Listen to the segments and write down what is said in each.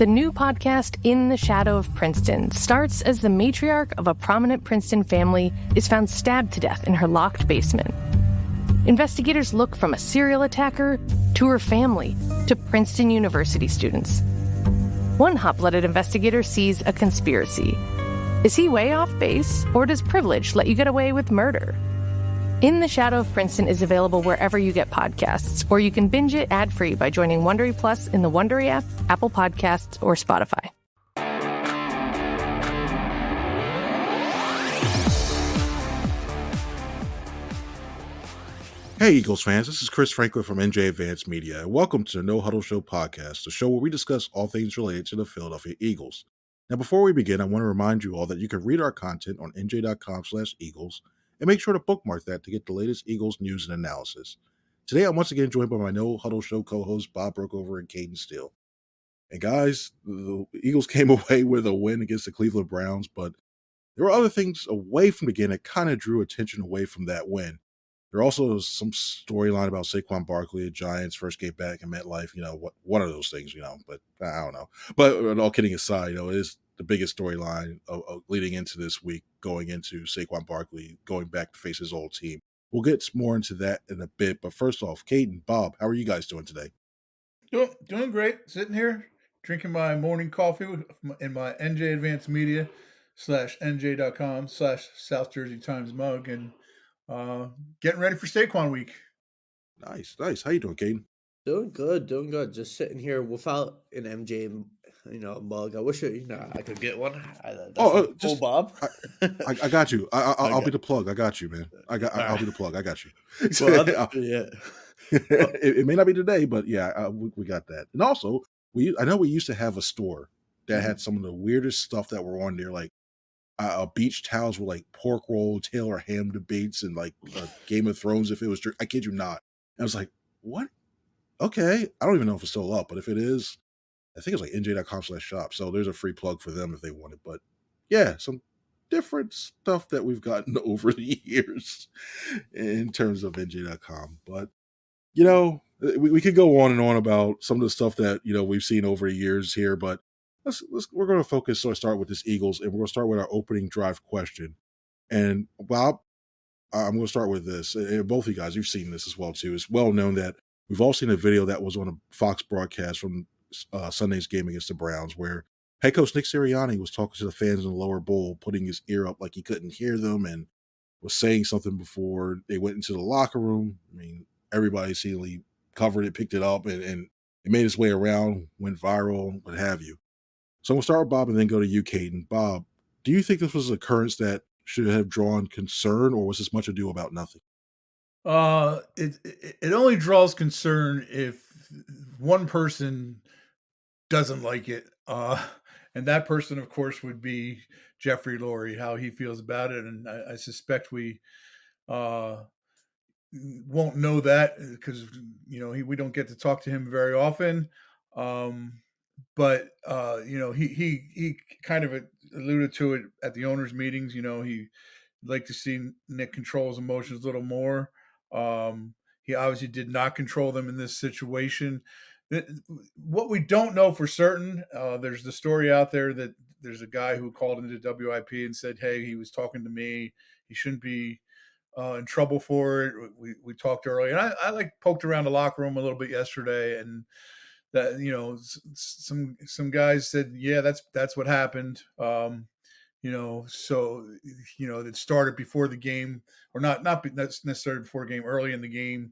The new podcast, In the Shadow of Princeton, starts as the matriarch of a prominent Princeton family is found stabbed to death in her locked basement. Investigators look from a serial attacker to her family to Princeton University students. One hot-blooded investigator sees a conspiracy. Is he way off base, or does privilege let you get away with murder? In the Shadow of Princeton is available wherever you get podcasts, or you can binge it ad-free by joining Wondery Plus in the Wondery app, Apple Podcasts, or Spotify. Hey, Eagles fans, this is Chris Franklin from NJ Advanced Media, and welcome to the No-Huddle Show podcast, the show where we discuss all things related to the Philadelphia Eagles. Now, before we begin, I want to remind you all that you can read our content on NJ.com/Eagles, and make sure to bookmark that to get the latest Eagles news and analysis. Today, I'm once again joined by my No-Huddle Show co-hosts, Bob Brookover and Cayden Steele. And guys, the Eagles came away with a win against the Cleveland Browns, but there were other things away from the game that kind of drew attention away from that win. There also is some storyline about Saquon Barkley, the Giants' first game back in MetLife. What are those things, but I don't know. But all kidding aside, it is the biggest storyline of leading into this week, going into Saquon Barkley, going back to face his old team. We'll get more into that in a bit. But first off, Cayden, Bob, how are you guys doing today? Doing great. Sitting here, drinking my morning coffee in my NJ Advanced Media /NJ.com /South Jersey Times mug, and getting ready for Saquon week. Nice. How you doing, Cayden? Doing good. Just sitting here without an MJ, mug. I wish I could get one. Just Bob. I got you. I'll be the plug. I got you, man. I'll be the plug. I got you. Well, yeah. It may not be today, but yeah, we got that. And also, I know we used to have a store that had some of the weirdest stuff that were on there, like beach towels with like pork roll, Taylor ham debates, and like Game of Thrones. If it was, I kid you not. And I was like, what? Okay, I don't even know if it's still up, but if it is, I think it's like NJ.com/shop. So there's a free plug for them if they want it. But yeah, some different stuff that we've gotten over the years in terms of NJ.com. But we could go on and on about some of the stuff that we've seen over the years here. But we're going to focus or start with this Eagles, and we're going to start with our opening drive question. And Bob, I'm going to start with this. And both of you guys, you've seen this as well too. It's well known that we've all seen a video that was on a Fox broadcast from Sunday's game against the Browns, where head coach Nick Sirianni was talking to the fans in the lower bowl, putting his ear up like he couldn't hear them, and was saying something before they went into the locker room. I mean, everybody seemingly covered it, picked it up, and it made its way around, went viral, what have you. So we'll start with Bob and then go to you, Cayden. Bob, do you think this was an occurrence that should have drawn concern, or was this much ado about nothing? It only draws concern if one person doesn't like it, and that person, of course, would be Jeffrey Lurie. How he feels about it, and I suspect we won't know that because we don't get to talk to him very often. But he kind of alluded to it at the owners' meetings. He'd like to see Nick control his emotions a little more. He obviously did not control them in this situation. What we don't know for certain, there's the story out there that there's a guy who called into WIP and said, hey, he was talking to me. He shouldn't be in trouble for it. We talked earlier, and I poked around the locker room a little bit yesterday, and that some guys said, yeah, that's what happened. So it started before the game, or not necessarily before the game, early in the game,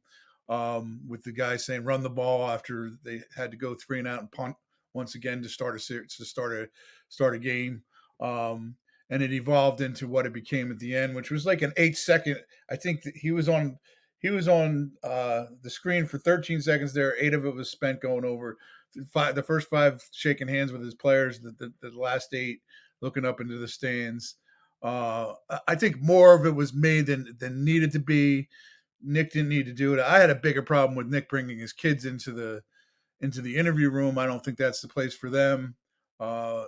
with the guy saying run the ball after they had to go 3 and out and punt once again to start a game. And it evolved into what it became at the end, which was like an 8-second. I think that he was on the screen for 13 seconds there. 8 of it was spent going over the first 5 shaking hands with his players. The last 8 looking up into the stands. I think more of it was made than needed to be. Nick didn't need to do it. I had a bigger problem with Nick bringing his kids into the interview room. I don't think that's the place for them. I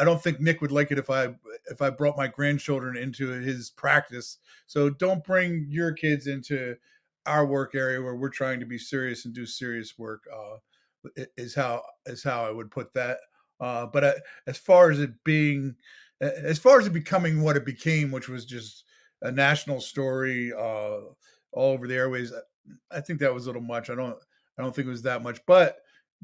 don't think Nick would like it if I brought my grandchildren into his practice. So don't bring your kids into our work area where we're trying to be serious and do serious work. is how I would put that. But as far as it becoming what it became, which was just a national story all over the airways, I think that was a little much. I don't think it was that much, but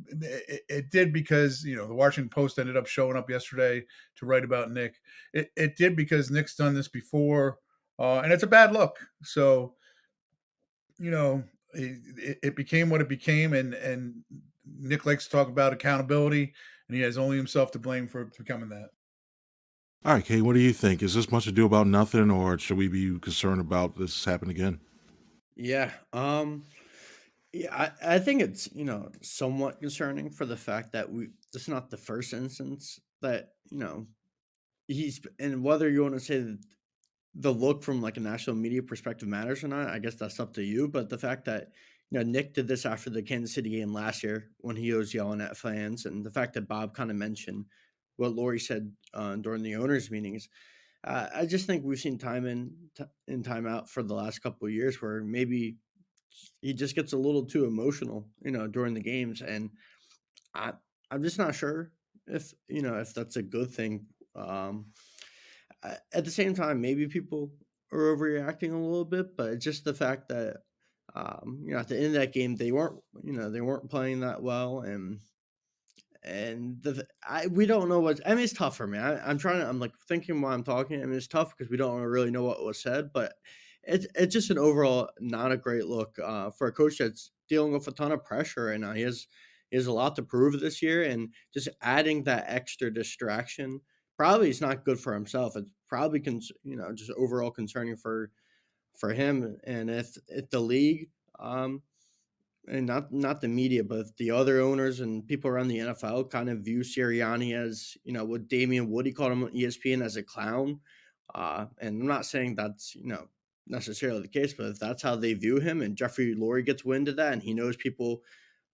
it did, because the Washington Post ended up showing up yesterday to write about Nick. It did because Nick's done this before, and it's a bad look. So it became what it became, and Nick likes to talk about accountability, and he has only himself to blame for becoming that. All right, Kate, what do you think? Is this much ado about nothing, or should we be concerned about this happening again? Yeah. Yeah, I think it's, somewhat concerning for the fact that this is not the first instance that, and whether you want to say that the look from like a national media perspective matters or not, I guess that's up to you. But the fact that, Nick did this after the Kansas City game last year when he was yelling at fans, and the fact that Bob kind of mentioned what Lori said during the owners' meetings, I just think we've seen time in time out for the last couple of years where maybe he just gets a little too emotional, during the games, and I I'm just not sure if that's a good thing. Um, at the same time, maybe people are overreacting a little bit, but it's just the fact that at the end of that game they weren't playing that well, and we don't know what. I mean, it's tough for me. I'm like thinking while I'm talking. I mean, it's tough because we don't really know what was said, but it's just an overall not a great look for a coach that's dealing with a ton of pressure right now. He has a lot to prove this year, and just adding that extra distraction probably is not good for himself. It's probably just overall concerning for him, and if the league. And not the media, but the other owners and people around the NFL kind of view Sirianni as, what Damian Woody called him on ESPN, as a clown. And I'm not saying that's, necessarily the case, but if that's how they view him and Jeffrey Lurie gets wind of that and he knows people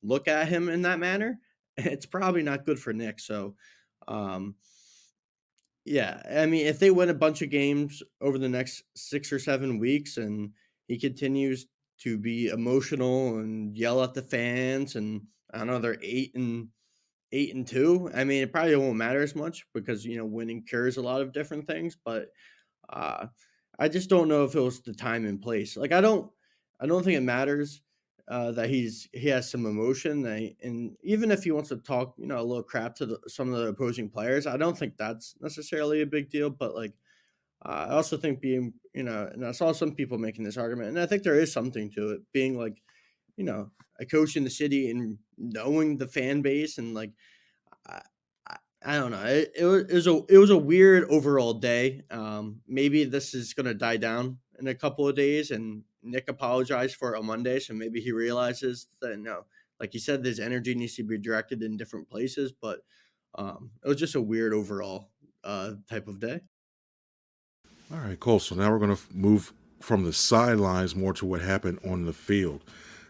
look at him in that manner, it's probably not good for Nick. So, um, yeah, I mean, if they win a bunch of games over the next 6 or 7 weeks and he continues to be emotional and yell at the fans, and I don't know, they're 8-2. I mean, it probably won't matter as much because, winning cures a lot of different things, but uh, I just don't know if it was the time and place. Like, I don't think it matters that he has some emotion, and even if he wants to talk, a little crap to some of the opposing players, I don't think that's necessarily a big deal. But like, I also think and I saw some people making this argument, and I think there is something to it, being like, a coach in the city and knowing the fan base, and like, I, I don't know. It was a weird overall day. Maybe this is gonna die down in a couple of days, and Nick apologized for it on Monday, so maybe he realizes that no, like you said, his energy needs to be directed in different places. But it was just a weird overall type of day. All right, cool. So now we're going to move from the sidelines more to what happened on the field.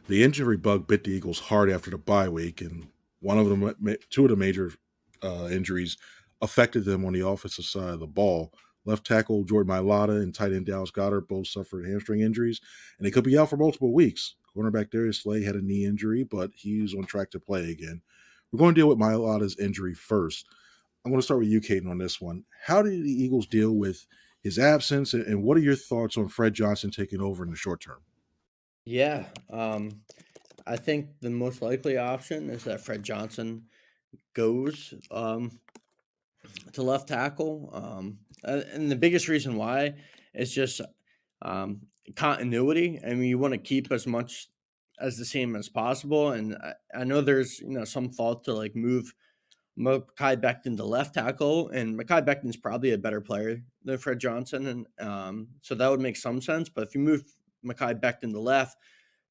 The injury bug bit the Eagles hard after the bye week, and two of the major injuries affected them on the offensive side of the ball. Left tackle Jordan Mailata and tight end Dallas Goedert both suffered hamstring injuries, and they could be out for multiple weeks. Cornerback Darius Slay had a knee injury, but he's on track to play again. We're going to deal with Mailata's injury first. I'm going to start with you, Caden, on this one. How did the Eagles deal with his absence, and what are your thoughts on Fred Johnson taking over in the short term? Yeah, I think the most likely option is that Fred Johnson goes to left tackle. And the biggest reason why is just um, continuity. I mean, you want to keep as much as the same as possible. And I know there's, some thought to like move Mekhi Becton to left tackle, and Mekhi Becton's probably a better player than Fred Johnson. And so that would make some sense. But if you move Mekhi Becton to left,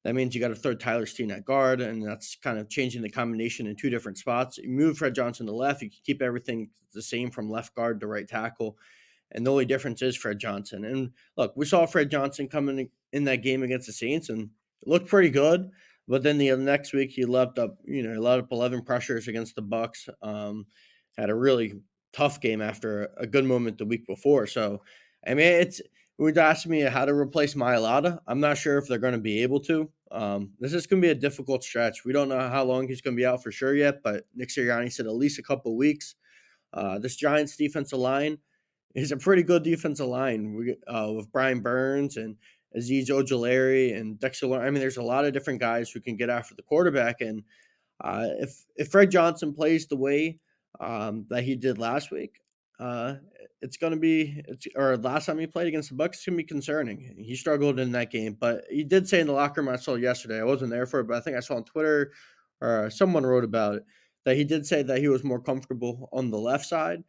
that means you got to throw Tyler Steen at guard, and that's kind of changing the combination in two different spots. You move Fred Johnson to left, you can keep everything the same from left guard to right tackle, and the only difference is Fred Johnson. And look, we saw Fred Johnson coming in that game against the Saints, and it looked pretty good. But then the next week, he left up 11 pressures against the Bucks. Had a really tough game after a good moment the week before. So, I mean, would ask me how to replace Mailata. I'm not sure if they're going to be able to. This is going to be a difficult stretch. We don't know how long he's going to be out for sure yet, but Nick Sirianni said at least a couple of weeks. This Giants defensive line is a pretty good defensive line with Brian Burns and Azeez Ojulari and Dexter Lawrence. I mean, there's a lot of different guys who can get after the quarterback. And if Fred Johnson plays the way that he did last week, it's going to be or last time he played against the Bucs, it's going to be concerning. He struggled in that game, but he did say in the locker room, I saw yesterday, I wasn't there for it, but I think I saw on Twitter or someone wrote about it, that he did say that he was more comfortable on the left side.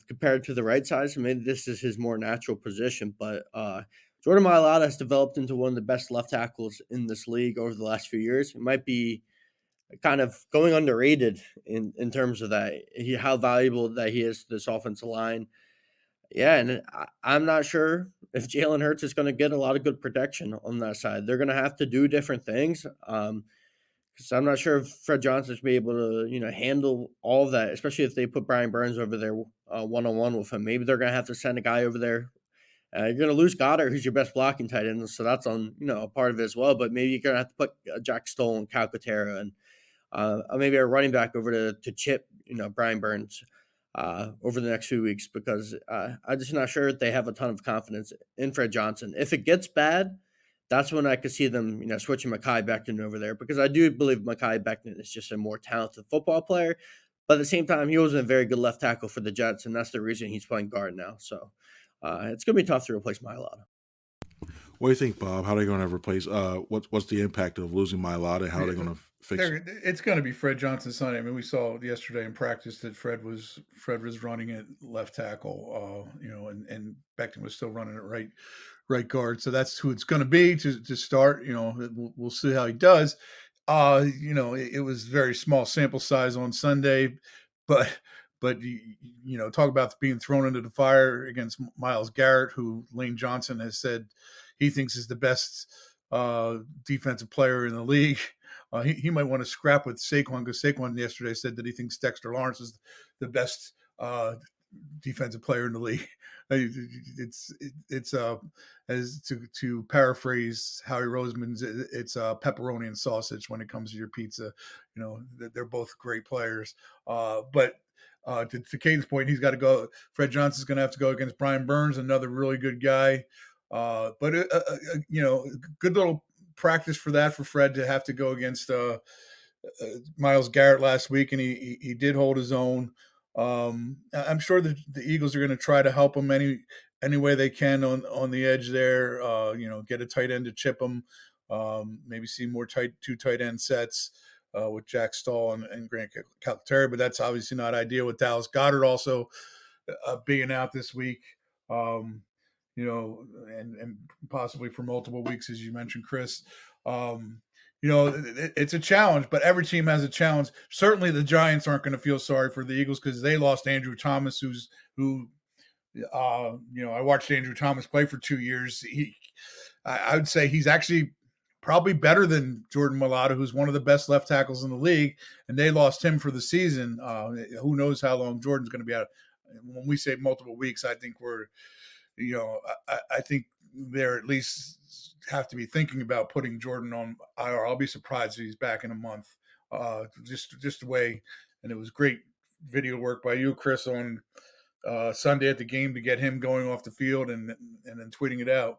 Compared to the right side, so maybe this is his more natural position. But Jordan Mailata has developed into one of the best left tackles in this league over the last few years. It might be kind of going underrated in terms of that, how valuable that he is to this offensive line. Yeah, and I'm not sure if Jalen Hurts is going to get a lot of good protection on that side. They're going to have to do different things. Because I'm not sure if Fred Johnson's be able to, handle all of that, especially if they put Brian Burns over there one-on-one with him. Maybe they're going to have to send a guy over there. You're going to lose Goedert, who's your best blocking tight end, so that's on a part of it as well. But maybe you're going to have to put Jack Stoll and Calcaterra and maybe a running back over to chip Brian Burns over the next few weeks, because I'm just not sure they have a ton of confidence in Fred Johnson. If it gets bad, that's when I could see them, switching Mekhi Becton over there, because I do believe Mekhi Becton is just a more talented football player. But at the same time, he wasn't a very good left tackle for the Jets, and that's the reason he's playing guard now. So it's going to be tough to replace Mailata. What do you think, Bob? How are they going to replace? What's the impact of losing Mailata? How are they going to fix it? It's going to be Fred Johnson Sunday. I mean, we saw yesterday in practice that Fred was running at left tackle, and Becton was still running at right guard. So that's who it's going to be to start. We'll see how he does. It was very small sample size on Sunday, but talk about being thrown into the fire against Myles Garrett, who Lane Johnson has said he thinks is the best defensive player in the league. He might want to scrap with Saquon, because Saquon yesterday said that he thinks Dexter Lawrence is the best defensive player in the league. It's as to paraphrase Howie Roseman's, it's pepperoni and sausage when it comes to your pizza. They're both great players, but to Cayden's point, he's got to go. Fred Johnson's going to have to go against Brian Burns, another really good guy. But good little practice for that, for Fred to have to go against Myles Garrett last week, and he did hold his own. I'm sure that the Eagles are going to try to help him any way they can on the edge there. Get a tight end to chip him. Maybe see more two tight end sets with Jack Stoll and Grant Calcaterra, but that's obviously not ideal with Dallas Goedert also being out this week. And possibly for multiple weeks, as you mentioned, Chris. It's a challenge, but every team has a challenge. Certainly the Giants aren't going to feel sorry for the Eagles, because they lost Andrew Thomas, who I watched Andrew Thomas play for 2 years. I would say he's actually probably better than Jordan Mailata, who's one of the best left tackles in the league, and they lost him for the season. Who knows how long Jordan's going to be out. When we say multiple weeks, I think I think they're at least have to be thinking about putting Jordan on IR. I'll be surprised if he's back in a month. Just the way, and it was great video work by you, Chris, on Sunday at the game to get him going off the field and then tweeting it out.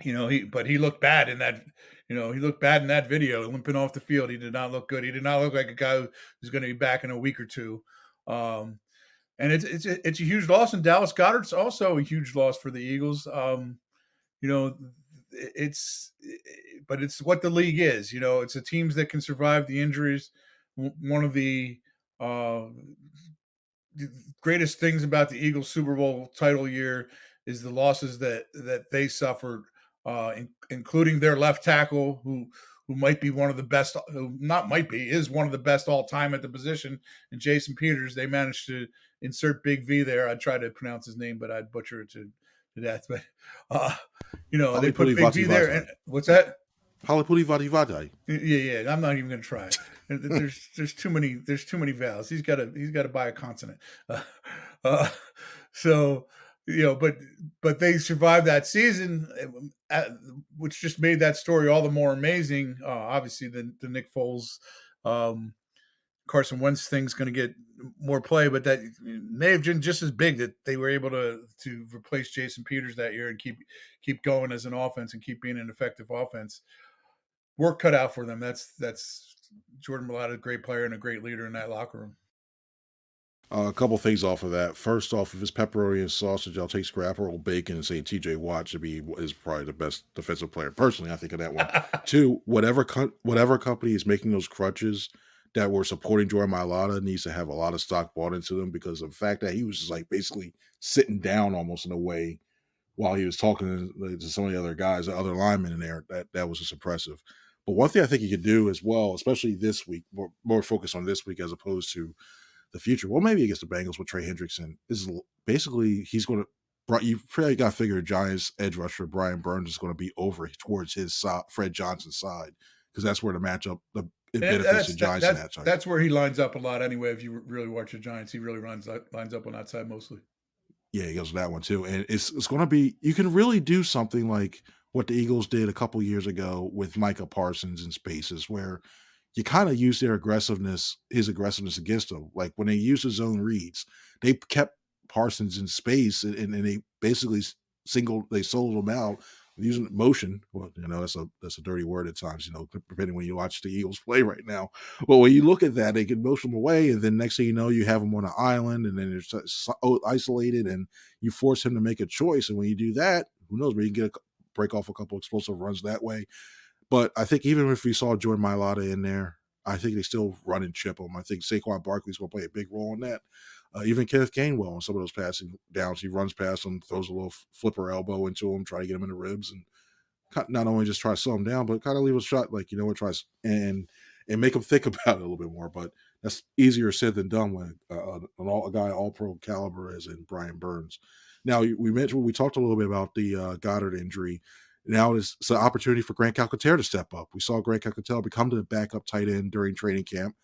He looked bad in that. He looked bad in that video, limping off the field. He did not look good. He did not look like a guy who's going to be back in a week or two. And it's a huge loss, and Dallas Goedert's also a huge loss for the Eagles. But it's what the league is. It's the teams that can survive the injuries. One of the greatest things about the Eagles Super Bowl title year is the losses that they suffered, including their left tackle, who might be one of the best, is one of the best all time at the position, and Jason Peters. They managed to insert Big V there. I'd try to pronounce his name, but I'd butcher it to death. But they put Big V there. And what's that? Halapuli Vadi Vadai. Yeah. I'm not even going to try. There's too many vowels. He's got to buy a consonant. So but they survived that season, which just made that story all the more amazing. Obviously, the Nick Foles, Carson Wentz thing's going to get more play, but that may have been just as big that they were able to replace Jason Peters that year and keep going as an offense and keep being an effective offense. Work cut out for them. That's Jordan Mailata, a great player and a great leader in that locker room. A couple things off of that. First off, if it's pepperoni and sausage, I'll take scrap roll bacon and say T.J. Watt is probably the best defensive player. Personally, I think of that one. Two, whatever company is making those crutches that were supporting Jordan Mailata needs to have a lot of stock bought into them, because of the fact that he was just like basically sitting down almost in a way while he was talking to some of the other guys, the other linemen in there. That was just impressive. But one thing I think he could do as well, especially this week, more focus on this week as opposed to the future. Well, maybe against the Bengals with Trey Hendrickson is basically he's going to. You probably got to figure Giants edge rusher Brian Burns is going to be over towards his side, Fred Johnson's side, because that's where the matchup it benefits the Giants in that time. That's where he lines up a lot anyway. If you really watch the Giants, he really lines up on that side mostly. Yeah, he goes to that one too, and it's going to be, you can really do something like what the Eagles did a couple years ago with Micah Parsons in spaces where you kind of use his aggressiveness against him. Like when they used his own reads, they kept Parsons in space and they basically soloed him out using motion. Well, that's a dirty word at times, depending when you watch the Eagles play right now. But when you look at that, they can motion him away, and then next thing you know, you have him on an island, and then it's isolated, and you force him to make a choice. And when you do that, who knows? Maybe you can break off a couple explosive runs that way. But I think even if we saw Jordan Mailata in there, I think they still run and chip him. I think Saquon Barkley is going to play a big role in that. Even Kenneth Gainwell on some of those passing downs, he runs past him, throws a little flipper elbow into him, try to get him in the ribs, and not only just try to slow him down, but kind of leave a shot, like, try and make him think about it a little bit more. But that's easier said than done when a guy all-pro caliber as in Brian Burns. Now, we talked a little bit about the Goedert injury. Now it's an opportunity for Grant Calcaterra to step up. We saw Grant Calcaterra become the backup tight end during training camp,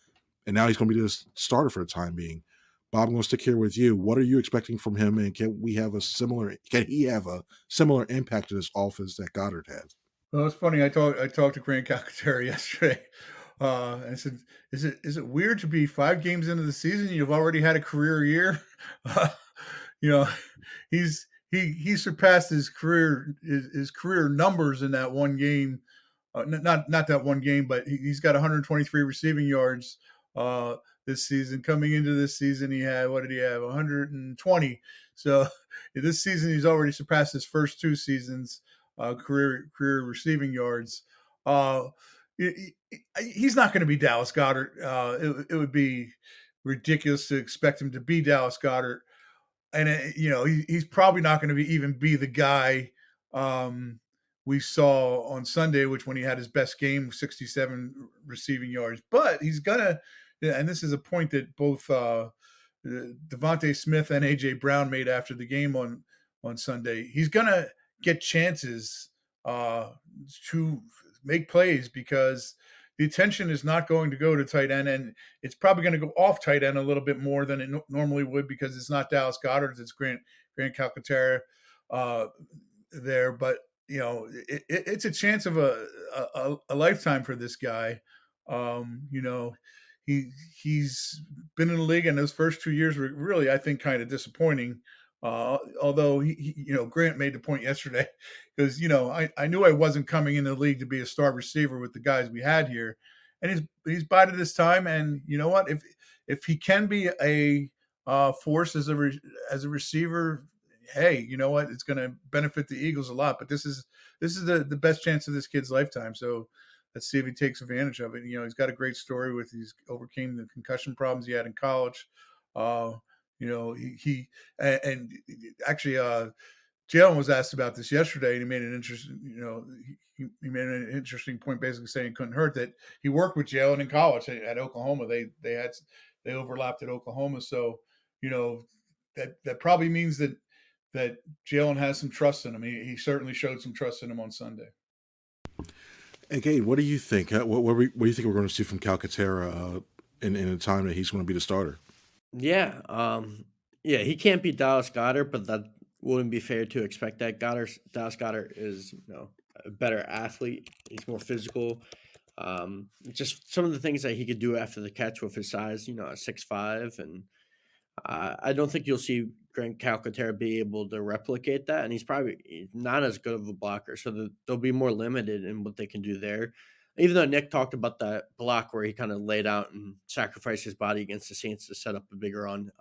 and now he's going to be the starter for the time being. Bob, I'm going to stick here with you. What are you expecting from him, and can he have a similar impact to this offense that Goedert has? Well, it's funny. I talked to Grant Calcaterra yesterday. I said, "Is it weird to be 5 games into the season you've already had a career year?" He surpassed his career numbers in that one game. Not that one game, but he's got 123 receiving yards this season. Coming into this season, he had, what did he have? 120. So this season, he's already surpassed his first 2 seasons career receiving yards. He's not going to be Dallas Goedert. It would be ridiculous to expect him to be Dallas Goedert. And he's probably not going to even be the guy we saw on Sunday, which when he had his best game, 67 receiving yards. But he's gonna, and this is a point that both Devontae Smith and AJ Brown made after the game on Sunday. He's gonna get chances to make plays because the attention is not going to go to tight end, and it's probably going to go off tight end a little bit more than it normally would because it's not Dallas Goedert, it's Grant Calcaterra there. But it's a chance of a lifetime for this guy. He's been in the league, and those first 2 years were really, I think, kind of disappointing. Although Grant made the point yesterday because I knew I wasn't coming in the league to be a star receiver with the guys we had here, and he's bided his time. And you know what? If he can be a force as a receiver, hey, you know what? It's going to benefit the Eagles a lot. But this is the best chance of this kid's lifetime. So let's see if he takes advantage of it. He's got a great story with he's overcame the concussion problems he had in college. He actually Jalen was asked about this yesterday, and he made an interesting, he made an interesting point, basically saying it couldn't hurt that he worked with Jalen in college at Oklahoma. They overlapped at Oklahoma, so that probably means that Jalen has some trust in him. He certainly showed some trust in him on Sunday. And Cade, what do you think? What do you think we're going to see from Calcaterra in a time that he's going to be the starter? Yeah, he can't be Dallas Goedert, but wouldn't be fair to expect that. Dallas Goedert is, a better athlete. He's more physical. Just some of the things that he could do after the catch with his size, at 6'5", and I don't think you'll see Grant Calcaterra be able to replicate that, and he's probably not as good of a blocker, so they'll be more limited in what they can do there. Even though Nick talked about that block where he kind of laid out and sacrificed his body against the Saints to set up a big run,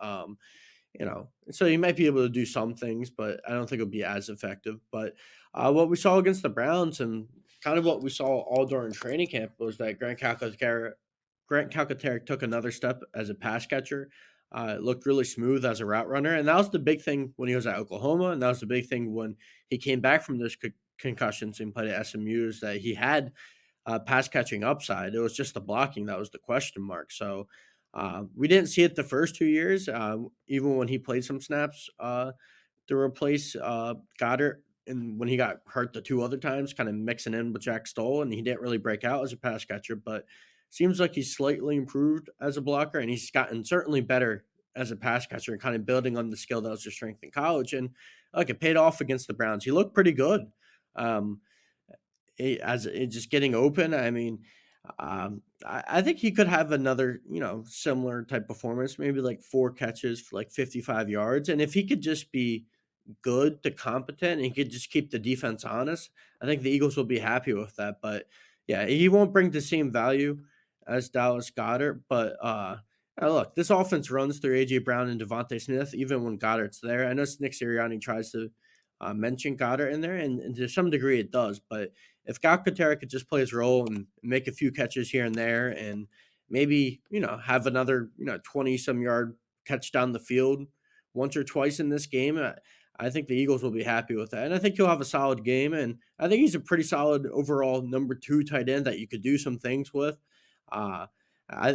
so he might be able to do some things, but I don't think it'll be as effective. But what we saw against the Browns and kind of what we saw all during training camp was that Grant Calcaterra took another step as a pass catcher. It looked really smooth as a route runner, and that was the big thing when he was at Oklahoma, and that was the big thing when he came back from those concussions and played at SMU, is that he had pass catching upside. It was just the blocking that was the question mark. So we didn't see it the first 2 years, even when he played some snaps to replace Goddard. And when he got hurt the 2 other times, kind of mixing in with Jack Stoll, and he didn't really break out as a pass catcher, but seems like he's slightly improved as a blocker, and he's gotten certainly better as a pass catcher and kind of building on the skill that was his strength in college. And like, it paid off against the Browns. He looked pretty good. Um, just getting open. I mean, I think he could have another, similar type performance, maybe like 4 catches for like 55 yards. And if he could just be good to competent and he could just keep the defense honest, I think the Eagles will be happy with that. But yeah, he won't bring the same value as Dallas Goedert. But look, this offense runs through A.J. Brown and Devontae Smith, even when Goddard's there. I know Nick Sirianni tries to mention Goddard in there, and to some degree it does. But if Calcaterra could just play his role and make a few catches here and there and maybe, have another, 20-some yard catch down the field once or twice in this game, I think the Eagles will be happy with that. And I think he'll have a solid game. And I think he's a pretty solid overall number 2 tight end that you could do some things with. Uh,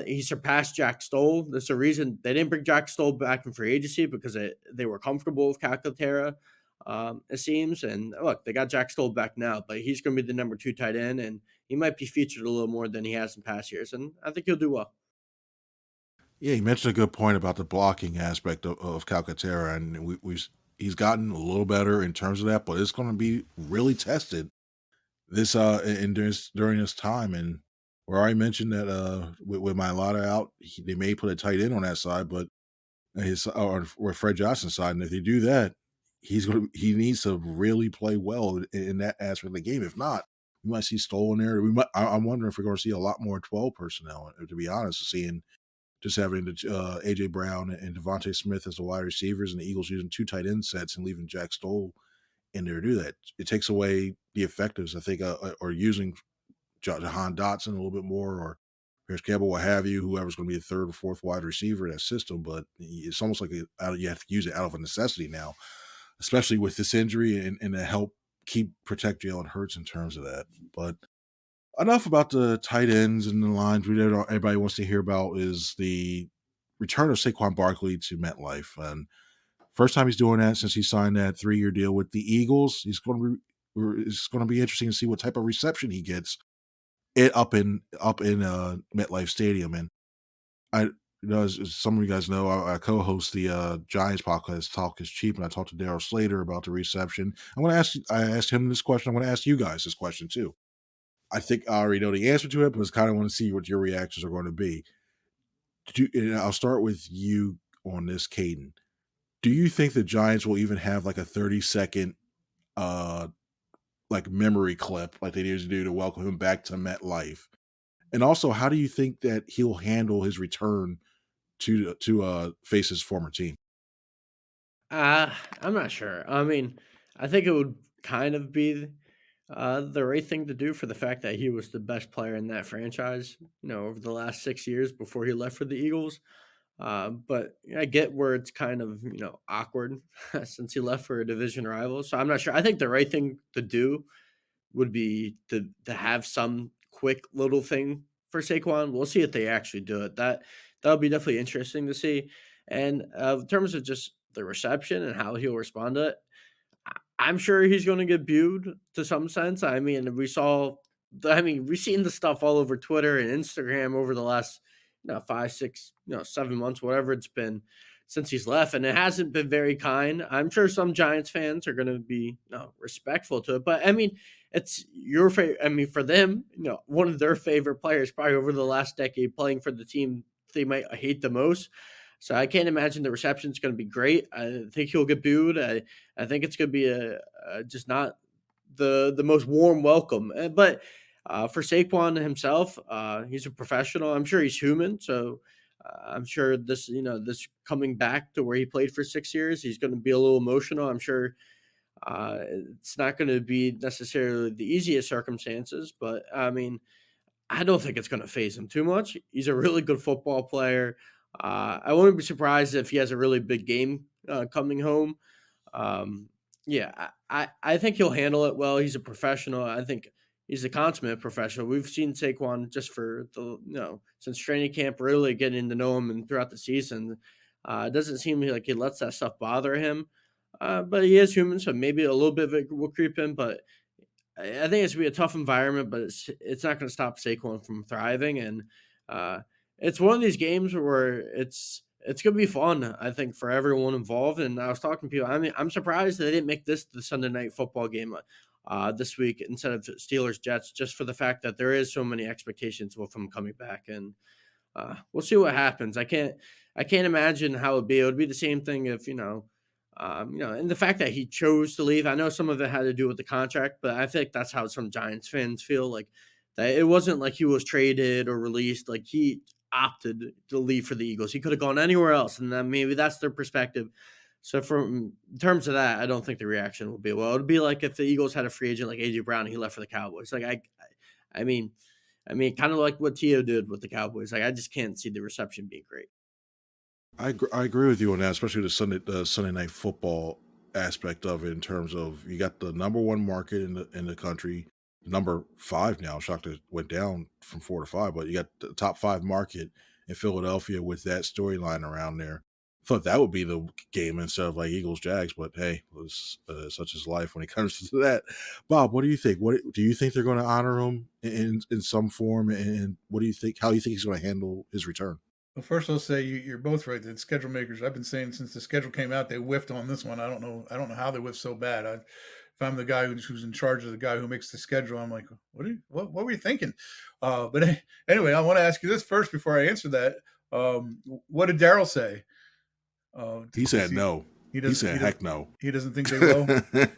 he surpassed Jack Stoll. There's a reason they didn't bring Jack Stoll back in free agency, because they were comfortable with Calcaterra, it seems. And look, they got Jack Stoll back now, but he's going to be the number 2 tight end, and he might be featured a little more than he has in past years. And I think he'll do well. Yeah, you mentioned a good point about the blocking aspect of Calcaterra, and he's gotten a little better in terms of that, but it's going to be really tested this during this time. And we already mentioned that with Mailata out, they may put a tight end on that side, but or Fred Johnson's side, and if they do that, he needs to really play well in that aspect of the game. If not, we might see Stoll in there. I'm wondering if we're going to see a lot more 12 personnel. To be honest, seeing just having the A.J. Brown and Devontae Smith as the wide receivers, and the Eagles using 2 tight end sets and leaving Jack Stoll in there to do that. It takes away the effectives, I think, or using Jahan Dotson a little bit more, or Paris Campbell, what have you, whoever's going to be the 3rd or 4th wide receiver in that system. But it's almost like you have to use it out of a necessity now, especially with this injury, and to help protect Jalen Hurts in terms of that. But enough about the tight ends and the lines. Everybody wants to hear about is the return of Saquon Barkley to MetLife. And first time he's doing that since he signed that 3-year deal with the Eagles. It's going to be interesting to see what type of reception he gets up in MetLife Stadium. And as some of you guys know, I co-host the Giants podcast, Talk is Cheap, and I talked to Daryl Slater about the reception. I asked him this question. I'm going to ask you guys this question too. I think I already know the answer to it, but I kind of want to see what your reactions are going to be. And I'll start with you on this, Cayden. Do you think the Giants will even have like a 30-second like memory clip like they used to do to welcome him back to MetLife? And also, how do you think that he'll handle his return to face his former team? I'm not sure. I mean, I think it would kind of be the right thing to do for the fact that he was the best player in that franchise, over the last 6 years before he left for the Eagles. But I get where it's kind of, awkward since he left for a division rival. So I'm not sure. I think the right thing to do would be to have some quick little thing for Saquon. We'll see if they actually do it. That'll be definitely interesting to see. And in terms of just the reception and how he'll respond to it, I'm sure he's going to get viewed to some sense. I mean, we've seen the stuff all over Twitter and Instagram over the last 5, 6, 7 months, whatever it's been, since he's left, and it hasn't been very kind. I'm sure some Giants fans are going to be respectful to it, but I mean, it's your favorite. I mean, for them, one of their favorite players, probably over the last decade, playing for the team they might hate the most. So I can't imagine the reception is going to be great. I think he'll get booed. I think it's going to be just not the most warm welcome. But for Saquon himself, he's a professional. I'm sure he's human. So I'm sure this coming back to where he played for 6 years, he's going to be a little emotional. I'm sure it's not going to be necessarily the easiest circumstances, but I mean, I don't think it's going to phase him too much. He's a really good football player. I wouldn't be surprised if he has a really big game coming home. Yeah, I think he'll handle it well. He's a professional. I think he's a consummate professional. We've seen Saquon just for since training camp, really getting to know him and throughout the season. It doesn't seem like he lets that stuff bother him. But he is human, so maybe a little bit of it will creep in. But I think it's gonna be a tough environment, but it's not going to stop Saquon from thriving. And it's one of these games where it's going to be fun, I think, for everyone involved. And I was talking to people. I mean, I'm surprised they didn't make this the Sunday night football game this week instead of Steelers Jets, just for the fact that there is so many expectations with him coming back. And we'll see what happens. I can't imagine how it'd be. It would be the same thing if and the fact that he chose to leave. I know some of it had to do with the contract, but I think that's how some Giants fans feel, like that it wasn't like he was traded or released. Like he opted to leave for the Eagles. He could have gone anywhere else, and then maybe that's their perspective. So from in terms of that, I don't think the reaction will be well. It'd be like if the Eagles had a free agent like AJ Brown and he left for the Cowboys. Like I mean, kind of like what Tio did with the Cowboys. Like I just can't see the reception being great. I agree with you on that, especially the Sunday night football aspect of it. In terms of, you got the number one market in the country, number 5 now. Shocked it went down from 4 to 5, but you got the top 5 market in Philadelphia with that storyline around there. I thought that would be the game instead of like Eagles Jags, but hey, it was such is life when it comes to that. Bob, what do you think? What do you think they're going to honor him in some form? And what do you think? How do you think he's going to handle his return? Well, first I'll say you're both right. The schedule makers, I've been saying since the schedule came out, they whiffed on this one. I don't know how they whiffed so bad. If I'm the guy who's in charge of the guy who makes the schedule, I'm like, what were you thinking? But anyway, I want to ask you this first before I answer that. What did Daryl say? He said no. He said heck no. He doesn't think they will.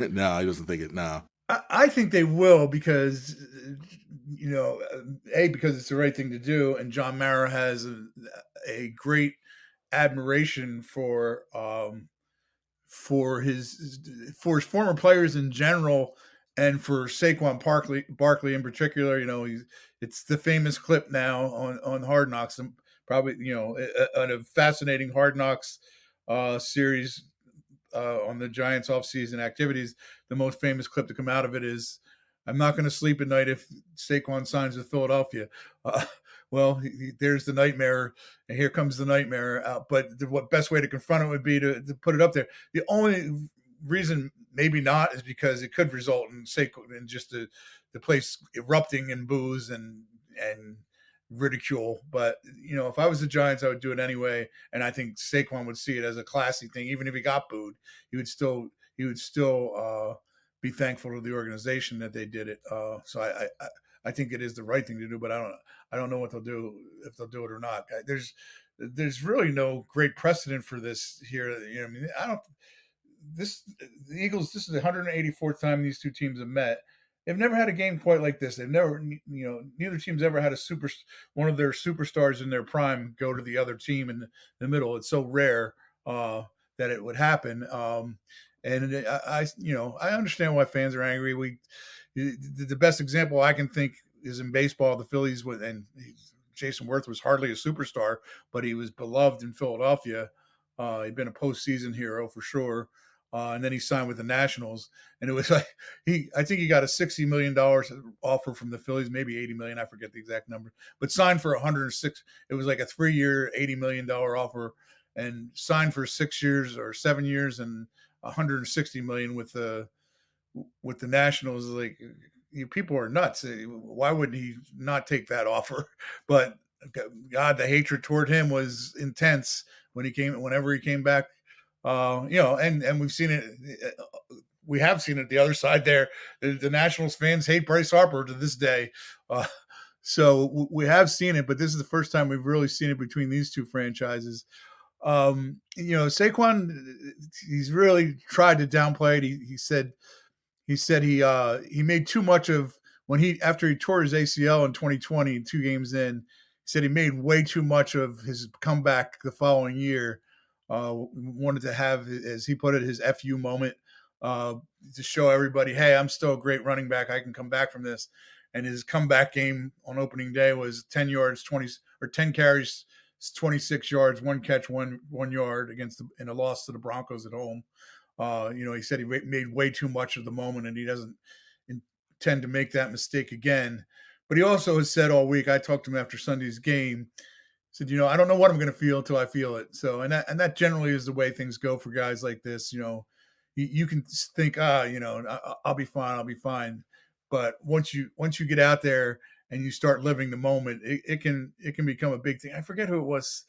No, he doesn't think it. No. I think they will because, because it's the right thing to do. And John Mara has a great admiration for his former players in general, and for Saquon Barkley in particular. It's the famous clip now on Hard Knocks, and probably on a fascinating Hard Knocks series on the Giants offseason activities. The most famous clip to come out of it is, "I'm not going to sleep at night if Saquon signs with Philadelphia." Well, there's the nightmare, and here comes the nightmare. But what best way to confront it would be to put it up there. The only reason maybe not is because it could result in Saquon and just the place erupting in boos and ridicule. But if I was the Giants, I would do it anyway, and I think Saquon would see it as a classy thing. Even if he got booed, he would still be thankful to the organization that they did it. So I think it is the right thing to do, but I don't know what they'll do, if they'll do it or not. There's really no great precedent for this here. The Eagles, this is the 184th time these two teams have met. They've never had a game quite like this. They've never, neither team's ever had one of their superstars in their prime go to the other team in the middle. It's so rare that it would happen. And I understand why fans are angry. The best example I can think is in baseball. The Phillies Jason Worth was hardly a superstar, but he was beloved in Philadelphia. He'd been a postseason hero for sure. And then he signed with the Nationals, and it was like I think he got a $60 million offer from the Phillies, maybe $80 million, I forget the exact number, but signed for 106. It was like a 3-year, $80 million offer, and signed for 6 years or 7 years and $160 million with the Nationals. Like, you people are nuts. Why would he not take that offer? But God, the hatred toward him was intense whenever he came back. And we've seen it. We have seen it the other side there. The Nationals fans hate Bryce Harper to this day. So we have seen it, but this is the first time we've really seen it between these two franchises. Saquon, he's really tried to downplay it. He said he made too much of after he tore his ACL in 2020, 2 games in. He said he made way too much of his comeback the following year. Wanted to have, as he put it, his FU moment to show everybody, hey, I'm still a great running back. I can come back from this. And his comeback game on opening day was 10 carries, 26 yards, 1 catch, 1 yard in a loss to the Broncos at home. He said he made way too much of the moment, and he doesn't intend to make that mistake again. But he also has said all week, I talked to him after Sunday's game, said, I don't know what I'm going to feel until I feel it. So, and that generally is the way things go for guys like this. You can think, I'll be fine. But once you get out there and you start living the moment, it can become a big thing. I forget who it was.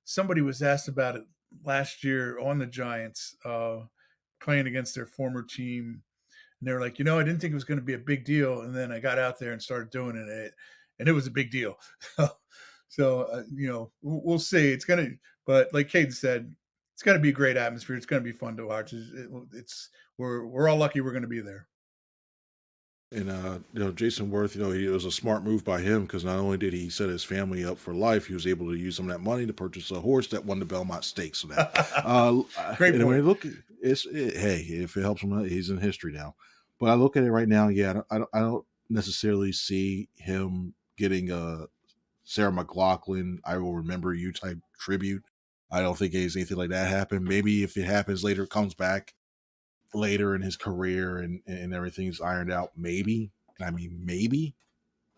Somebody was asked about it last year on the Giants, playing against their former team. And they were like, I didn't think it was going to be a big deal. And then I got out there and started doing it, and it was a big deal. So, we'll see. But like Cayden said, it's going to be a great atmosphere. It's going to be fun to watch. We're all lucky we're going to be there. And Jason Worth, it was a smart move by him, because not only did he set his family up for life, he was able to use some of that money to purchase a horse that won the Belmont Stakes. So that great. And when you look, hey, if it helps him, he's in history now. But I look at it right now. Yeah, I don't necessarily see him getting a Sarah McLachlan, I will remember you type tribute. I don't think anything like that happened. Maybe if it happens later, it comes back later in his career and everything's ironed out, maybe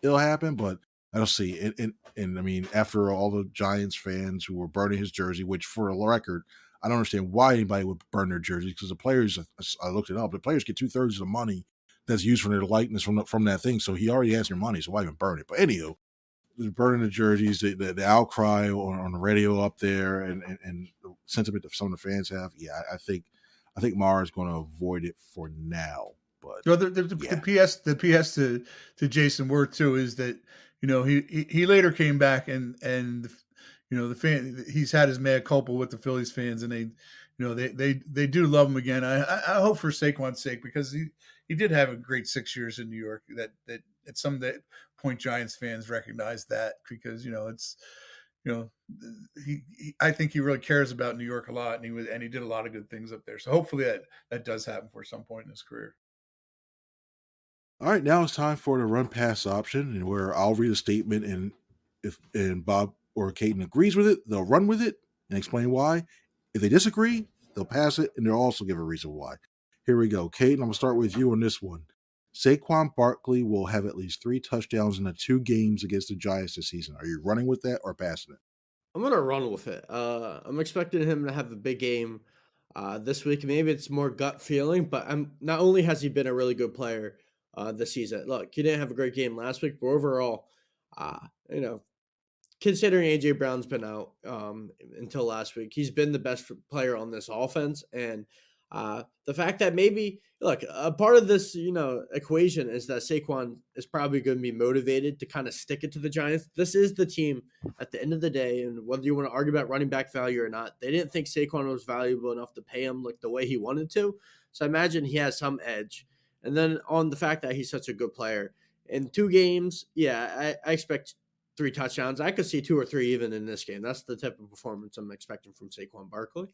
it'll happen, but I don't see it. And I mean, after all the Giants fans who were burning his jersey, which for a record, I don't understand why anybody would burn their jerseys, because the players, I looked it up, the players get 2/3 of the money that's used for their likeness from that thing, so he already has your money, so why even burn it? But anywho, burning the jerseys, the outcry on the radio up there, and the sentiment that some of the fans have, I think Mara is going to avoid it for now. But the PS to Jason Worth too is that he later came back and the fan, he's had his mea culpa with the Phillies fans, and they do love him again. I hope for Saquon's sake, because he did have a great 6 years in New York. That at some point Giants fans recognize that, because I think he really cares about New York a lot, and he did a lot of good things up there. So hopefully that does happen for some point in his career. All right, now it's time for the run pass option, and where I'll read a statement, and if Bob or Cayden agrees with it, they'll run with it and explain why. If they disagree, they'll pass it, and they'll also give a reason why. Here we go. Cayden, I'm going to start with you on this one. Saquon Barkley will have at least 3 touchdowns in the 2 games against the Giants this season. Are you running with that or passing it? I'm going to run with it. I'm expecting him to have a big game this week. Maybe it's more gut feeling, but not only has he been a really good player this season. Look, he didn't have a great game last week, but overall, considering A.J. Brown's been out until last week, he's been the best player on this offense. And the fact that maybe, look, a part of this, equation is that Saquon is probably going to be motivated to kind of stick it to the Giants. This is the team at the end of the day, and whether you want to argue about running back value or not, they didn't think Saquon was valuable enough to pay him like the way he wanted to. So I imagine he has some edge. And then on the fact that he's such a good player. In 2 games, I expect 3 touchdowns. I could see 2 or 3 even in this game. That's the type of performance I'm expecting from Saquon Barkley.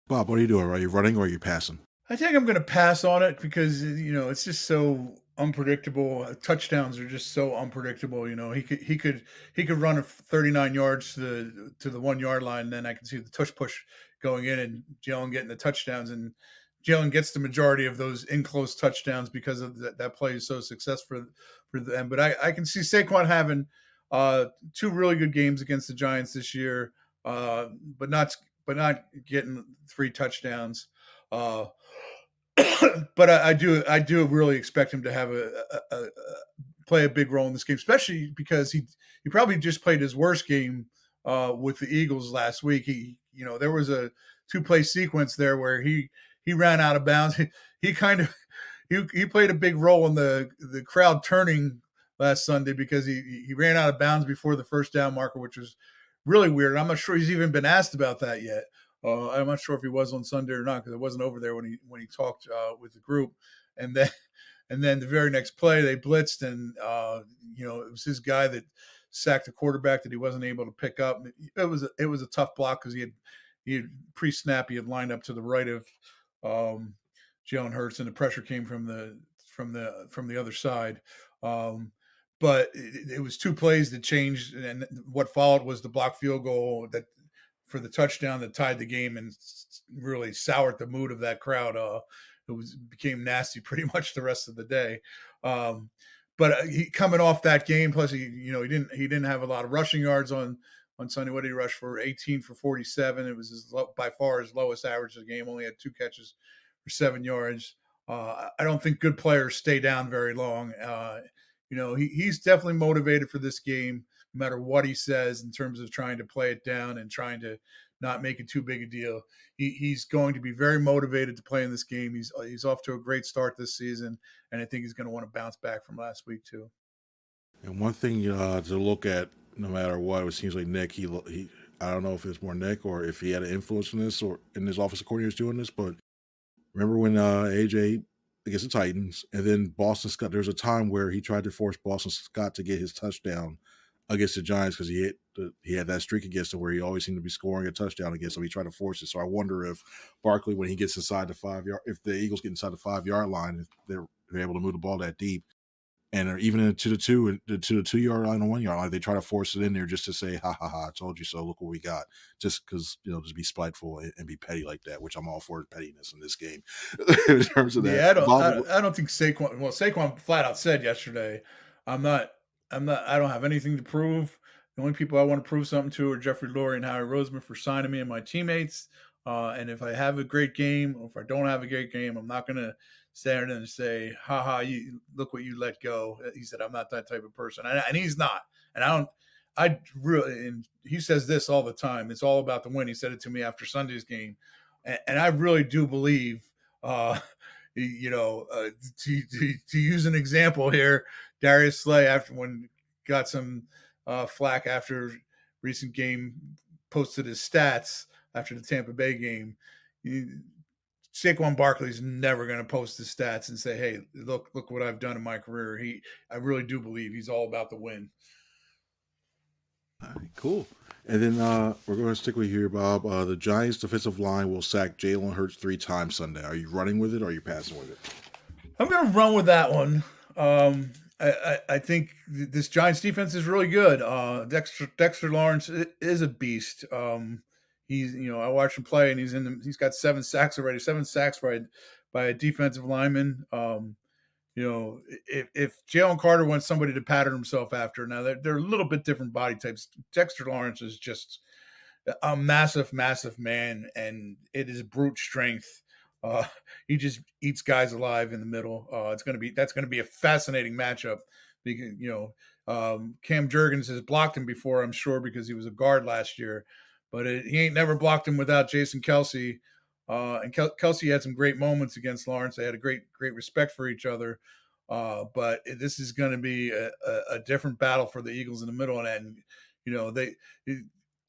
Bob, what are you doing? Are you running or are you passing? I think I'm going to pass on it, because it's just so unpredictable. Touchdowns are just so unpredictable. He could run a 39 yards to the 1 yard line, and then I can see the tush push going in and Jalen getting the touchdowns, and Jalen gets the majority of those in close touchdowns because of that play is so successful for them. But I can see Saquon having 2 really good games against the Giants this year, but not getting 3 touchdowns. But I do really expect him to have play a big role in this game, especially because he probably just played his worst game with the Eagles last week. He there was a 2-play sequence there where he ran out of bounds. He kind of he played a big role in the crowd turning last Sunday because he ran out of bounds before the first down marker, which was really weird. I'm not sure he's even been asked about that yet. I'm not sure if he was on Sunday or not because I wasn't over there when he talked with the group. And then the very next play they blitzed, and it was his guy that sacked the quarterback that he wasn't able to pick up. It was a tough block because he had pre-snap, he had lined up to the right of Jalen Hurts, and the pressure came from the other side. But it was 2 plays that changed, and what followed was the block field goal that for the touchdown that tied the game and really soured the mood of that crowd. It became nasty pretty much the rest of the day. But he coming off that game, plus he didn't have a lot of rushing yards on Sunday. What did he rush for? 18 for 47. It was by far his lowest average of the game. Only had 2 catches for 7 yards. I don't think good players stay down very long. He's definitely motivated for this game, no matter what he says in terms of trying to play it down and trying to not make it too big a deal. He's going to be very motivated to play in this game. He's off to a great start this season, and I think he's going to want to bounce back from last week too. And one thing to look at, no matter what, it seems like Nick. He I don't know if it's more Nick or if he had an influence in this or in his offensive coordinator doing this, but remember when AJ against the Titans, and then Boston Scott. There was a time where he tried to force Boston Scott to get his touchdown against the Giants because he had that streak against him where he always seemed to be scoring a touchdown against him. He tried to force it. So I wonder if Barkley, when he gets inside the 5-yard, if the Eagles get inside the 5-yard line, if they're able to move the ball that deep, and even to the 2-yard line or 1-yard line, they try to force it in there just to say, ha ha ha, I told you so, look what we got. Just because, just be spiteful and be petty like that, which I'm all for pettiness in this game. In terms of that. Yeah, I don't think Saquon flat out said yesterday, I don't have anything to prove. The only people I want to prove something to are Jeffrey Lurie and Howie Roseman for signing me and my teammates. And if I have a great game, or if I don't have a great game, I'm not going to stand there and say, ha ha, you look what you let go. He said, I'm not that type of person. And he's not. And and he says this all the time. It's all about the win. He said it to me after Sunday's game. And I really do believe, to use an example here, Darius Slay, got some flack after recent game, posted his stats after the Tampa Bay game. Saquon Barkley's never going to post his stats and say, hey, look what I've done in my career. I really do believe he's all about the win. All right, cool. And then we're going to stick with you here, Bob. The Giants' defensive line will sack Jalen Hurts 3 times Sunday. Are you running with it or are you passing with it? I'm going to run with that one. I think this Giants defense is really good. Dexter Lawrence is a beast. I watched him play, and he's got 7 sacks already. 7 sacks by a defensive lineman. If Jalen Carter wants somebody to pattern himself after, now they're a little bit different body types. Dexter Lawrence is just a massive, massive man, and it is brute strength. He just eats guys alive in the middle. That's going to be a fascinating matchup because Cam Jurgens has blocked him before, I'm sure, because he was a guard last year, but he ain't never blocked him without Jason Kelce. And Kelce had some great moments against Lawrence. They had a great respect for each other. But this is going to be a different battle for the Eagles in the middle. And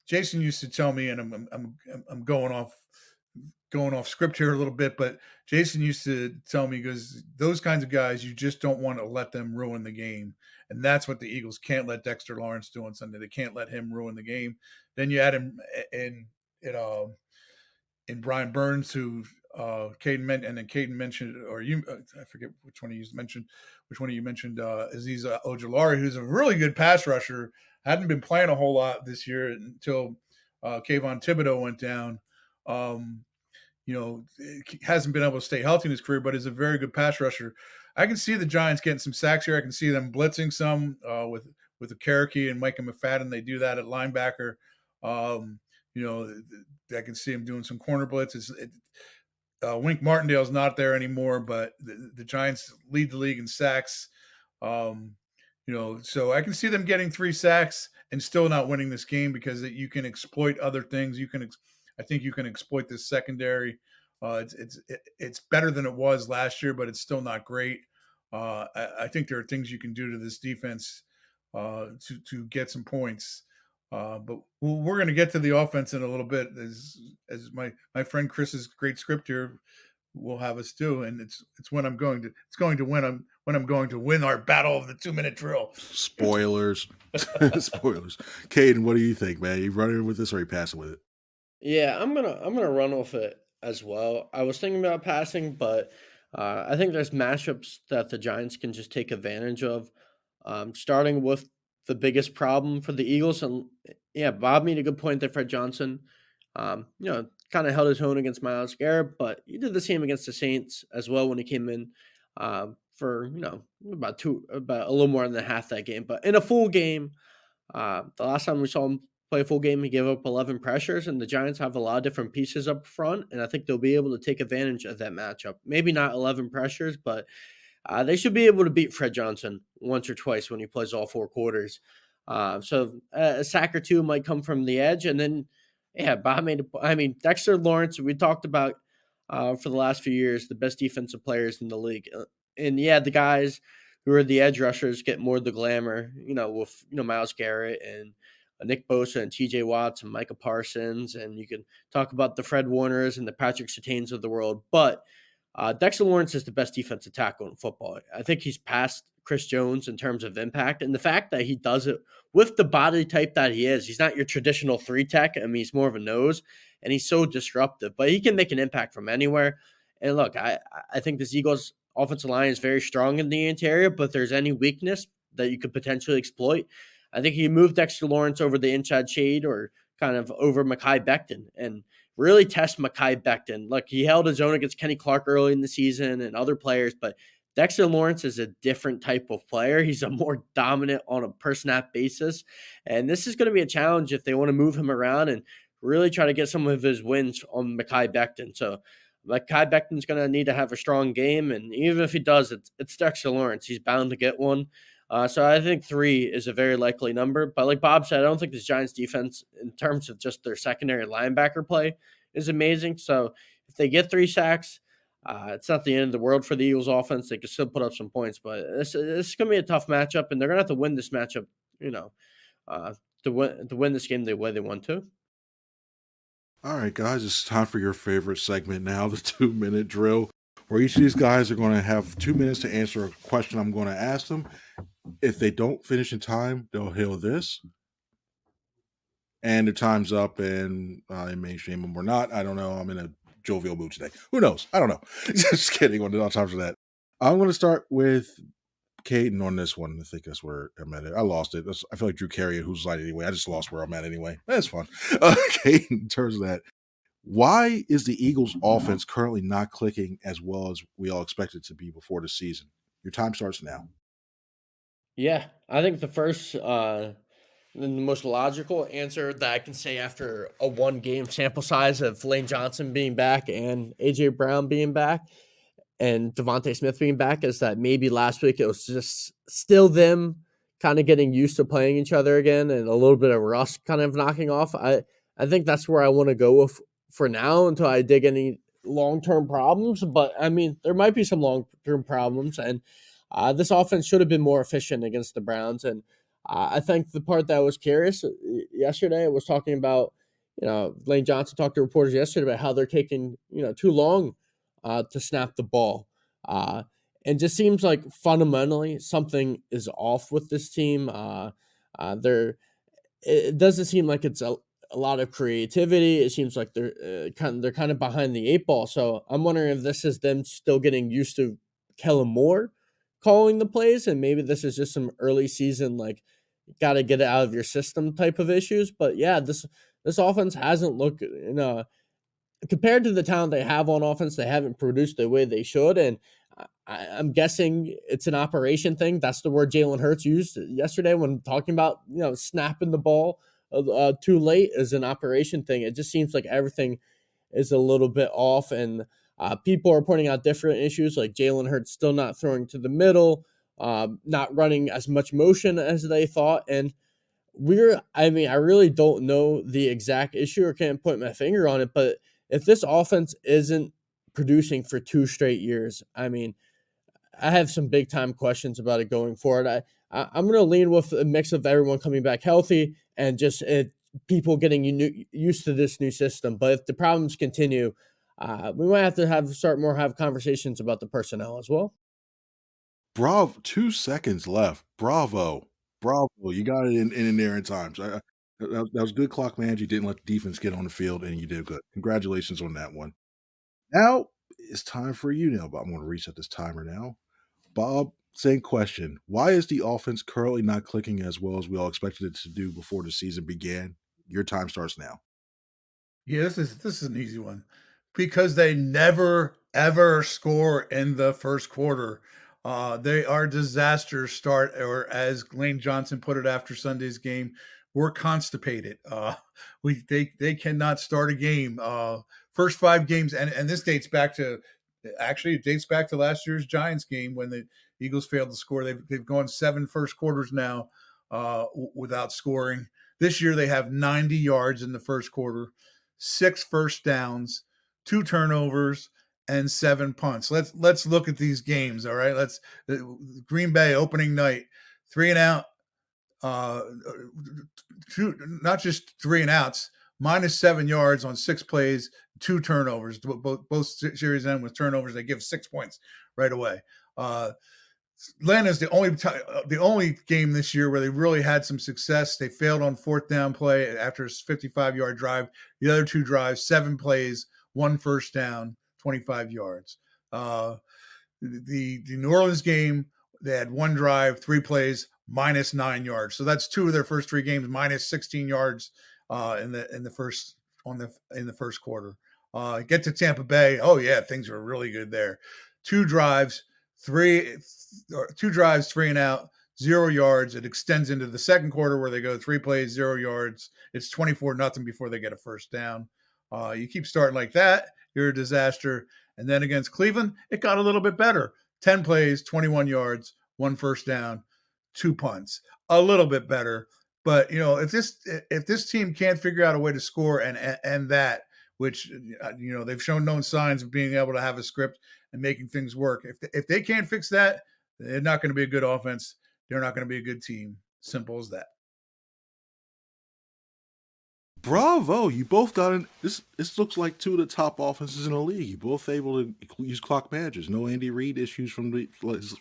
Jason used to tell me, and I'm going off script here a little bit, but Jason used to tell me, because those kinds of guys, you just don't want to let them ruin the game. And that's what the Eagles can't let Dexter Lawrence do on Sunday. They can't let him ruin the game. Then you add him in Brian Burns, who Cayden mentioned, or you, I forget which one you mentioned, Azeez Ojulari, who's a really good pass rusher. Hadn't been playing a whole lot this year until Kayvon Thibodeau went down. Hasn't been able to stay healthy in his career, but is a very good pass rusher. I can see the Giants getting some sacks here. I can see them blitzing some with the Cherokee and Micah McFadden. They do that at linebacker. I can see him doing some corner blitzes. Wink Martindale's not there anymore, but the Giants lead the league in sacks. So I can see them getting 3 sacks and still not winning this game because you can exploit other things. I think you can exploit this secondary. It's better than it was last year, but it's still not great. I think there are things you can do to this defense to get some points. But we're going to get to the offense in a little bit, as my friend Chris's great script here will have us do, and it's when I'm going to win our battle of the 2-minute drill. Spoilers. Spoilers. Cayden, what do you think, man? You running with this or you passing with it? Yeah, I'm gonna run with it as well. I was thinking about passing, but I think there's matchups that the Giants can just take advantage of. Starting with the biggest problem for the Eagles, and yeah, Bob made a good point there. Fred Johnson, kind of held his own against Myles Garrett, but he did the same against the Saints as well when he came in for about a little more than half that game. But in a full game, the last time we saw him play a full game, he gave up 11 pressures, and the Giants have a lot of different pieces up front, and I think they'll be able to take advantage of that matchup. Maybe not 11 pressures, but they should be able to beat Fred Johnson once or twice when he plays all 4 quarters. So a sack or two might come from the edge, and then Dexter Lawrence, we talked about for the last few years, the best defensive players in the league. And yeah, the guys who are the edge rushers get more of the glamour, with Myles Garrett and Nick Bosa and TJ Watts and Micah Parsons, and you can talk about the Fred Warners and the Patrick Surtains of the world. But Dexter Lawrence is the best defensive tackle in football. I think he's passed Chris Jones in terms of impact, and the fact that he does it with the body type that he is. He's not your traditional 3 tech. I mean, he's more of a nose, and he's so disruptive, but he can make an impact from anywhere. And look, I think this Eagles offensive line is very strong in the interior, but if there's any weakness that you could potentially exploit, I think he moved Dexter Lawrence over the inside shade or kind of over Mekhi Becton and really test Mekhi Becton. Look, he held his own against Kenny Clark early in the season and other players, but Dexter Lawrence is a different type of player. He's a more dominant on a per snap basis. And this is going to be a challenge if they want to move him around and really try to get some of his wins on Mekhi Becton. So Mekhi Becton's going to need to have a strong game. And even if he does, it's Dexter Lawrence. He's bound to get one. So I think 3 is a very likely number. But like Bob said, I don't think this Giants defense, in terms of just their secondary linebacker play, is amazing. So if they get 3 sacks, it's not the end of the world for the Eagles offense. They can still put up some points, but this is going to be a tough matchup, and they're going to have to win this matchup, to win this game the way they want to. All right, guys, it's time for your favorite segment now, the 2-minute drill, where each of these guys are going to have 2 minutes to answer a question I'm going to ask them. If they don't finish in time, they'll hear this. And the time's up, and I may shame them or not. I don't know. I'm in a jovial mood today. Who knows? I don't know. Just kidding. On time for that. I'm going to start with Cayden on this one. I think that's where I'm at. I lost it. I feel like Drew Carey, who's like anyway. I just lost where I'm at anyway. That's fun. Cayden, in terms of that, why is the Eagles' offense currently not clicking as well as we all expected it to be before the season? Your time starts now. Yeah, I think the first and the most logical answer that I can say after a 1-game sample size of Lane Johnson being back and A.J. Brown being back and Devontae Smith being back is that maybe last week it was just still them kind of getting used to playing each other again and a little bit of rust kind of knocking off. I think that's where I want to go with for now until I dig any long-term problems. But, I mean, there might be some long-term problems, and this offense should have been more efficient against the Browns. And I think the part that was curious yesterday was talking about, Lane Johnson talked to reporters yesterday about how they're taking, too long to snap the ball. And just seems like fundamentally something is off with this team. It doesn't seem like it's a lot of creativity. It seems like they're kind of behind the 8 ball. So I'm wondering if this is them still getting used to Kellen Moore calling the plays, and maybe this is just some early season like got to get it out of your system type of issues. But yeah, this offense hasn't looked compared to the talent they have on offense, they haven't produced the way they should. And I'm guessing it's an operation thing. That's the word Jalen Hurts used yesterday when talking about, snapping the ball too late as an operation thing. It just seems like everything is a little bit off. And people are pointing out different issues like Jalen Hurts still not throwing to the middle, not running as much motion as they thought. And I really don't know the exact issue or can't put my finger on it, but if this offense isn't producing for 2 straight years, I mean, I have some big time questions about it going forward. I'm going to lean with a mix of everyone coming back healthy and just people getting used to this new system. But if the problems continue, we might have to have conversations about the personnel as well. Bravo, 2 seconds left. Bravo. Bravo. You got it in there in time. So that was good clock management. You didn't let the defense get on the field, and you did good. Congratulations on that one. Now it's time for you now, but I'm going to reset this timer now. Bob, same question. Why is the offense currently not clicking as well as we all expected it to do before the season began? Your time starts now. Yeah, this is an easy one because they never ever score in the first quarter. They are disaster start, or as Lane Johnson put it after Sunday's game, we're constipated. They cannot start a game. First 5 games, and this dates back to it dates back to last year's Giants game when the Eagles failed to score. They've gone 7 first quarters now without scoring. This year they have 90 yards in the first quarter, 6 first downs, 2 turnovers, and 7 punts. Let's look at these games. All right, Green Bay opening night, 3 and out, not just 3 and outs, minus 7 yards on 6 plays, 2 turnovers. Both series end with turnovers. They give 6 points right away. Atlanta's the only game this year where they really had some success. They failed on 4th down play after a 55-yard drive. The other 2 drives, 7 plays, 1 first down, 25 yards. The New Orleans game, they had 1 drive, 3 plays, minus 9 yards. So that's 2 of their first 3 games, minus 16 yards in the first quarter. Get to Tampa Bay. Oh yeah, things were really good there. 2 drives, 3 and out, 0 yards. It extends into the second quarter where they go 3 plays, 0 yards. It's 24-0 before they get a first down. You keep starting like that, you're a disaster. And then against Cleveland, it got a little bit better. 10 plays, 21 yards, 1 first down, 2 punts. A little bit better. But if this team can't figure out a way to score and that, which they've shown no signs of being able to have a script and making things work. If they can't fix that, they're not going to be a good offense. They're not going to be a good team. Simple as that. Bravo! You both got in. This looks like 2 of the top offenses in the league. You both able to use clock managers. No Andy Reid issues from the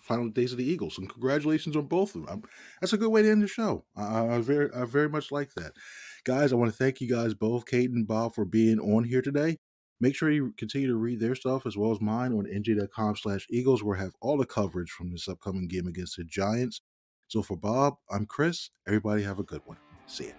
final days of the Eagles. And congratulations on both of them. That's a good way to end the show. I very much like that. Guys, I want to thank you guys both, Cayden and Bob, for being on here today. Make sure you continue to read their stuff as well as mine on NJ.com/Eagles, where I have all the coverage from this upcoming game against the Giants. So for Bob, I'm Chris. Everybody have a good one. See ya.